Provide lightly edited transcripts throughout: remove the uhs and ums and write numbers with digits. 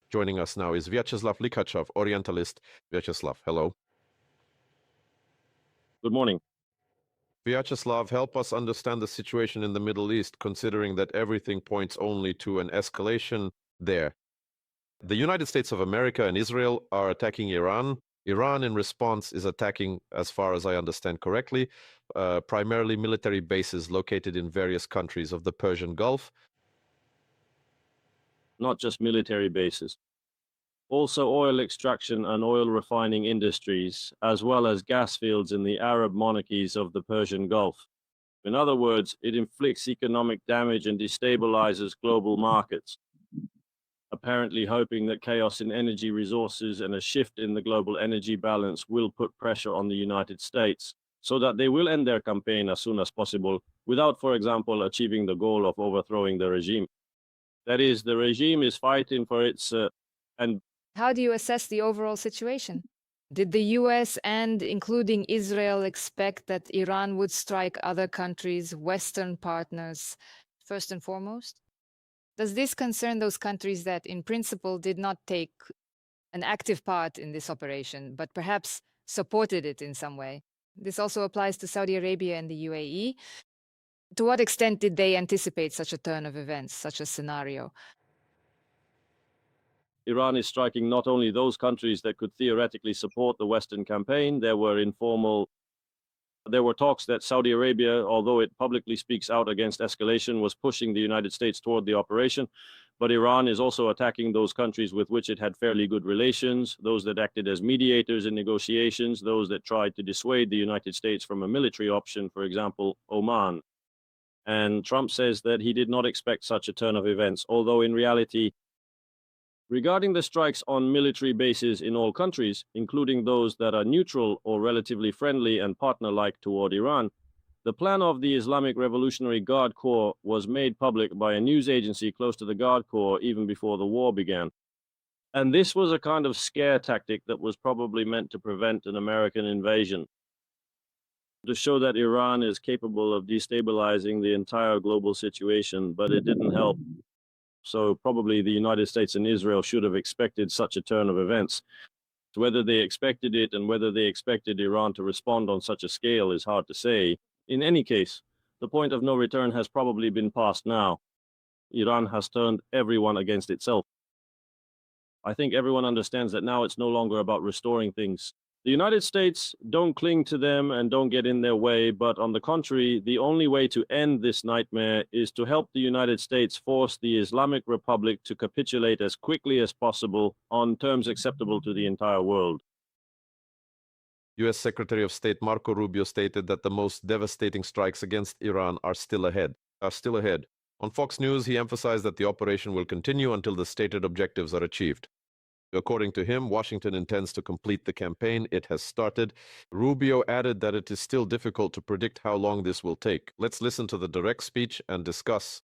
Joining us now is Vyacheslav Likachev, Orientalist. Vyacheslav, hello. Good morning. Vyacheslav, help us understand the situation in the Middle East, considering that everything points only to an escalation there. The United States of America and Israel are attacking Iran. Iran, in response, is attacking, as far as I understand correctly, primarily military bases located in various countries of the Persian Gulf. Not just military bases, also oil extraction and oil refining industries, as well as gas fields in the Arab monarchies of the Persian Gulf. In other words, it inflicts economic damage and destabilizes global markets, apparently hoping that chaos in energy resources and a shift in the global energy balance will put pressure on the United States so that they will end their campaign as soon as possible without, for example, achieving the goal of overthrowing the regime. That is, the regime is fighting for its and How do you assess the overall situation? Did the US and including Israel expect that Iran would strike other countries, Western partners, first and foremost? Does this concern those countries that, in principle, did not take an active part in this operation, but perhaps supported it in some way? This also applies to Saudi Arabia and the UAE. To what extent did they anticipate such a turn of events, such a scenario? Iran is striking not only those countries that could theoretically support the Western campaign. There were talks that Saudi Arabia, although it publicly speaks out against escalation, was pushing the United States toward the operation. But Iran is also attacking those countries with which it had fairly good relations, those that acted as mediators in negotiations, those that tried to dissuade the United States from a military option, for example, Oman. And Trump says that he did not expect such a turn of events, although in reality, regarding the strikes on military bases in all countries, including those that are neutral or relatively friendly and partner-like toward Iran, the plan of the Islamic Revolutionary Guard Corps was made public by a news agency close to the Guard Corps even before the war began. And this was a kind of scare tactic that was probably meant to prevent an American invasion, to show that Iran is capable of destabilizing the entire global situation, but it didn't help. So probably the United States and Israel should have expected such a turn of events. Whether they expected it and whether they expected Iran to respond on such a scale is hard to say. In any case, the point of no return has probably been passed now. Iran has turned everyone against itself. I think everyone understands that now it's no longer about restoring things. The United States don't cling to them and don't get in their way, but on the contrary, the only way to end this nightmare is to help the United States force the Islamic Republic to capitulate as quickly as possible on terms acceptable to the entire world. US Secretary of State Marco Rubio stated that the most devastating strikes against Iran are still ahead. On Fox News, he emphasized that the operation will continue until the stated objectives are achieved. According to him, Washington intends to complete the campaign. It has started. Rubio added that it is still difficult to predict how long this will take. Let's listen to the direct speech and discuss.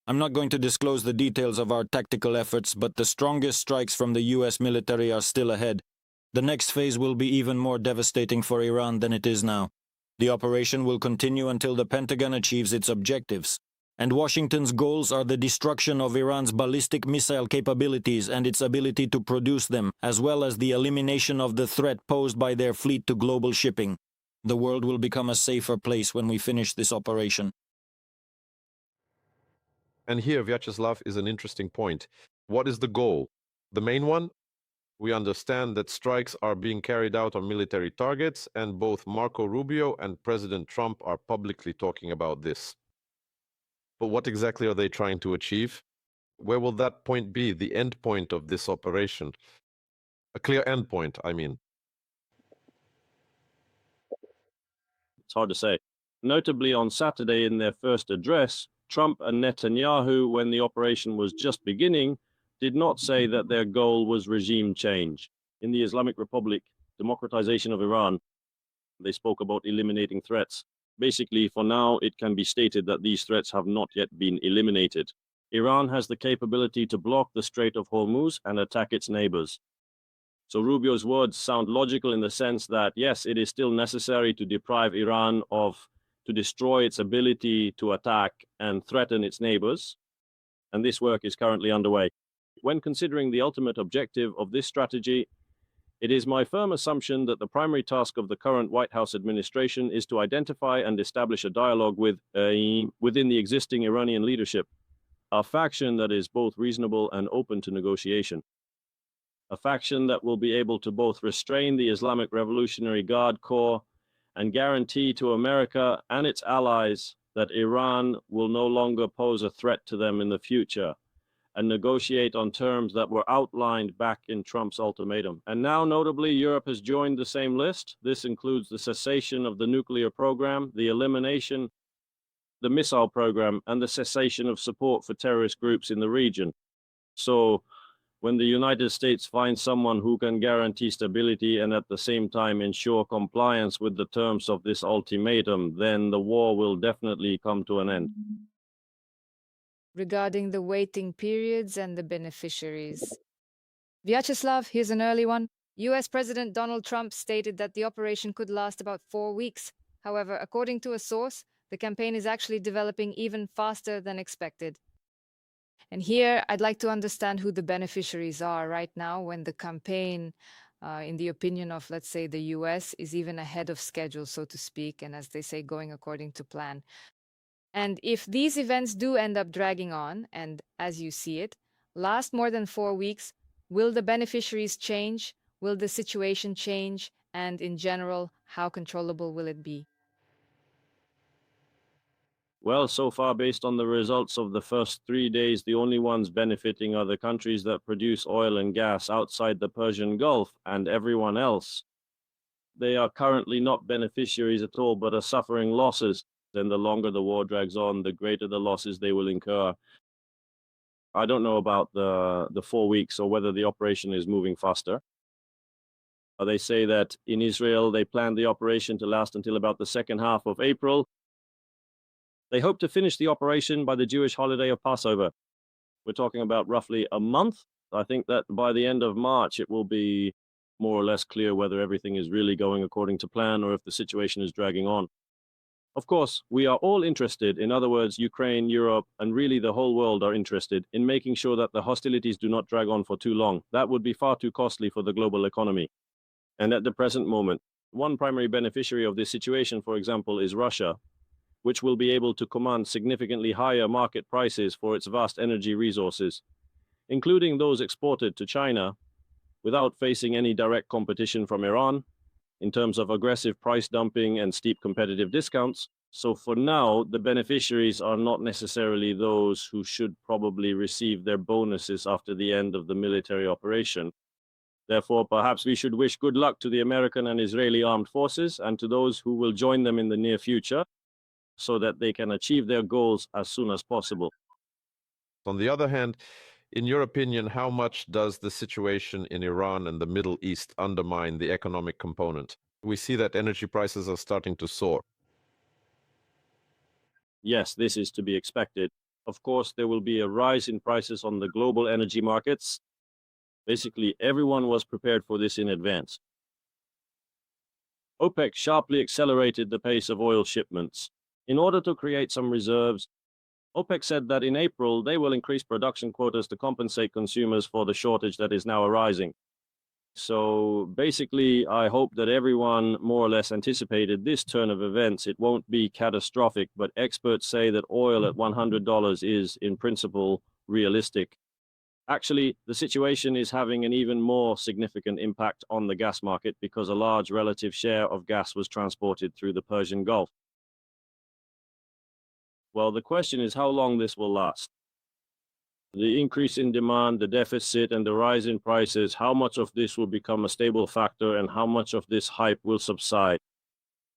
I'm not going to disclose the details of our tactical efforts, but the strongest strikes from the US military are still ahead. The next phase will be even more devastating for Iran than it is now. The operation will continue until the Pentagon achieves its objectives. And Washington's goals are the destruction of Iran's ballistic missile capabilities and its ability to produce them, as well as the elimination of the threat posed by their fleet to global shipping. The world will become a safer place when we finish this operation. And here, Vyacheslav, is an interesting point. What is the goal? The main one? We understand that strikes are being carried out on military targets, and both Marco Rubio and President Trump are publicly talking about this. But what exactly are they trying to achieve? Where will that point be, the end point of this operation? A clear end point, I mean. It's hard to say. Notably, on Saturday in their first address, Trump and Netanyahu, when the operation was just beginning, did not say that their goal was regime change. In the Islamic Republic, democratization of Iran, they spoke about eliminating threats. Basically, for now, it can be stated that these threats have not yet been eliminated. Iran has the capability to block the Strait of Hormuz and attack its neighbors. So Rubio's words sound logical in the sense that, yes, it is still necessary to deprive Iran to destroy its ability to attack and threaten its neighbors. And this work is currently underway. When considering the ultimate objective of this strategy, it is my firm assumption that the primary task of the current White House administration is to identify and establish a dialogue within the existing Iranian leadership, a faction that is both reasonable and open to negotiation, a faction that will be able to both restrain the Islamic Revolutionary Guard Corps and guarantee to America and its allies that Iran will no longer pose a threat to them in the future, and negotiate on terms that were outlined back in Trump's ultimatum. And now, notably, Europe has joined the same list. This includes the cessation of the nuclear program, the elimination, the missile program, and the cessation of support for terrorist groups in the region. So when the United States finds someone who can guarantee stability and at the same time ensure compliance with the terms of this ultimatum, then the war will definitely come to an end. Regarding the waiting periods and the beneficiaries. Vyacheslav, here's an early one. US President Donald Trump stated that the operation could last about 4 weeks. However, according to a source, the campaign is actually developing even faster than expected. And here, I'd like to understand who the beneficiaries are right now when the campaign, in the opinion of, let's say, the US, is even ahead of schedule, so to speak, and as they say, going according to plan. And if these events do end up dragging on, and as you see it, last more than 4 weeks, will the beneficiaries change? Will the situation change? And in general, how controllable will it be? Well, so far, based on the results of the first 3 days, the only ones benefiting are the countries that produce oil and gas outside the Persian Gulf, and everyone else. They are currently not beneficiaries at all, but are suffering losses. Then the longer the war drags on, the greater the losses they will incur. I don't know about the 4 weeks or whether the operation is moving faster. They say that in Israel, they planned the operation to last until about the second half of April. They hope to finish the operation by the Jewish holiday of Passover. We're talking about roughly a month. I think that by the end of March, it will be more or less clear whether everything is really going according to plan or if the situation is dragging on. Of course, we are all interested, in other words, Ukraine, Europe, and really the whole world are interested in making sure that the hostilities do not drag on for too long. That would be far too costly for the global economy. And at the present moment, one primary beneficiary of this situation, for example, is Russia, which will be able to command significantly higher market prices for its vast energy resources, including those exported to China, without facing any direct competition from Iran, in terms of aggressive price dumping and steep competitive discounts. So for now, the beneficiaries are not necessarily those who should probably receive their bonuses after the end of the military operation. Therefore, perhaps we should wish good luck to the American and Israeli armed forces and to those who will join them in the near future so that they can achieve their goals as soon as possible. On the other hand, in your opinion, how much does the situation in Iran and the Middle East undermine the economic component? We see that energy prices are starting to soar. Yes, this is to be expected. Of course, there will be a rise in prices on the global energy markets. Basically, everyone was prepared for this in advance. OPEC sharply accelerated the pace of oil shipments. In order to create some reserves, OPEC said that in April, they will increase production quotas to compensate consumers for the shortage that is now arising. So basically, I hope that everyone more or less anticipated this turn of events. It won't be catastrophic, but experts say that oil at $100 is, in principle, realistic. Actually, the situation is having an even more significant impact on the gas market because a large relative share of gas was transported through the Persian Gulf. Well, the question is how long this will last. The increase in demand, the deficit, and the rise in prices, how much of this will become a stable factor and how much of this hype will subside.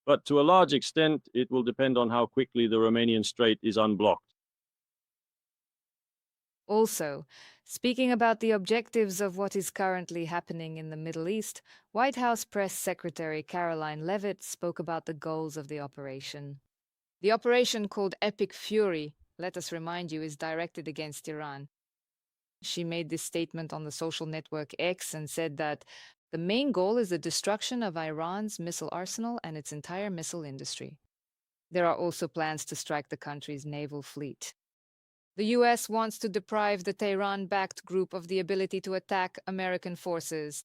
But to a large extent, it will depend on how quickly the Romanian Strait is unblocked. Also, speaking about the objectives of what is currently happening in the Middle East, White House Press Secretary Caroline Leavitt spoke about the goals of the operation. The operation, called Epic Fury, let us remind you, is directed against Iran. She made this statement on the social network X and said that the main goal is the destruction of Iran's missile arsenal and its entire missile industry. There are also plans to strike the country's naval fleet. The US wants to deprive the Tehran-backed group of the ability to attack American forces.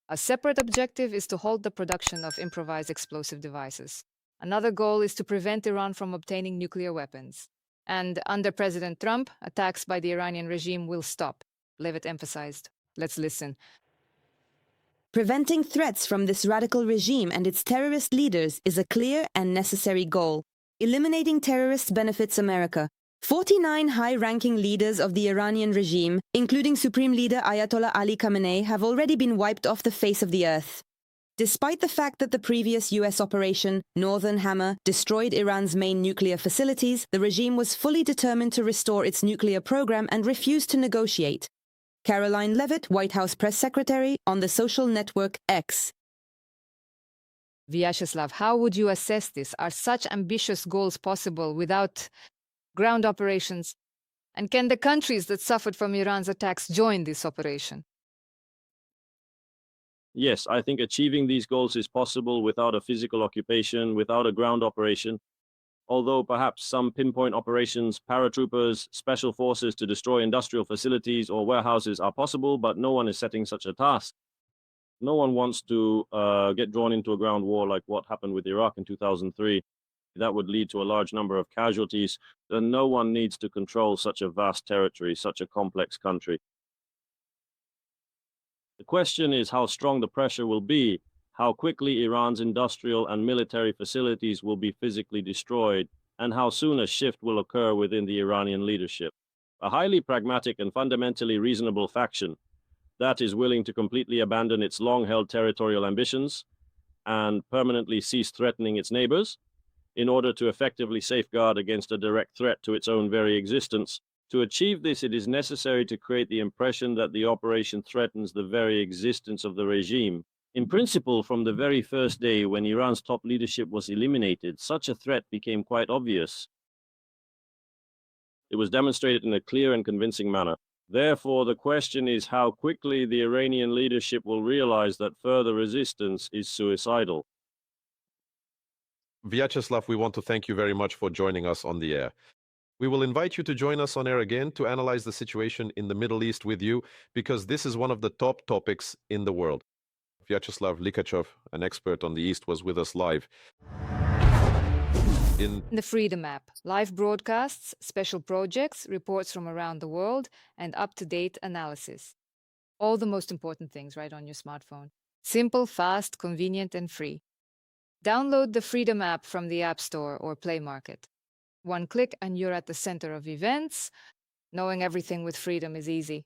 A separate objective is to halt the production of improvised explosive devices. Another goal is to prevent Iran from obtaining nuclear weapons. And under President Trump, attacks by the Iranian regime will stop, Levitt emphasized. Let's listen. Preventing threats from this radical regime and its terrorist leaders is a clear and necessary goal. Eliminating terrorists benefits America. 49 high-ranking leaders of the Iranian regime, including Supreme Leader Ayatollah Ali Khamenei, have already been wiped off the face of the earth. Despite the fact that the previous US operation, Northern Hammer, destroyed Iran's main nuclear facilities, the regime was fully determined to restore its nuclear program and refused to negotiate. Caroline Levitt, White House press secretary, on the social network X. Vyacheslav, how would you assess this? Are such ambitious goals possible without ground operations? And can the countries that suffered from Iran's attacks join this operation? Yes, I think achieving these goals is possible without a physical occupation, without a ground operation. Although perhaps some pinpoint operations, paratroopers, special forces to destroy industrial facilities or warehouses are possible, but no one is setting such a task. No one wants to get drawn into a ground war like what happened with Iraq in 2003. That would lead to a large number of casualties. And no one needs to control such a vast territory, such a complex country. The question is how strong the pressure will be, how quickly Iran's industrial and military facilities will be physically destroyed, and how soon a shift will occur within the Iranian leadership. A highly pragmatic and fundamentally reasonable faction that is willing to completely abandon its long-held territorial ambitions and permanently cease threatening its neighbors in order to effectively safeguard against a direct threat to its own very existence. To achieve this, it is necessary to create the impression that the operation threatens the very existence of the regime. In principle, from the very first day when Iran's top leadership was eliminated, such a threat became quite obvious. It was demonstrated in a clear and convincing manner. Therefore, the question is how quickly the Iranian leadership will realize that further resistance is suicidal. Vyacheslav, we want to thank you very much for joining us on the air. We will invite you to join us on air again to analyze the situation in the Middle East with you, because this is one of the top topics in the world. Vyacheslav Likachev, an expert on the East, was with us live. In The Freedom app, live broadcasts, special projects, reports from around the world, and up-to-date analysis. All the most important things right on your smartphone. Simple, fast, convenient, and free. Download the Freedom app from the App Store or Play Market. One click and you're at the center of events. Knowing everything with freedom is easy.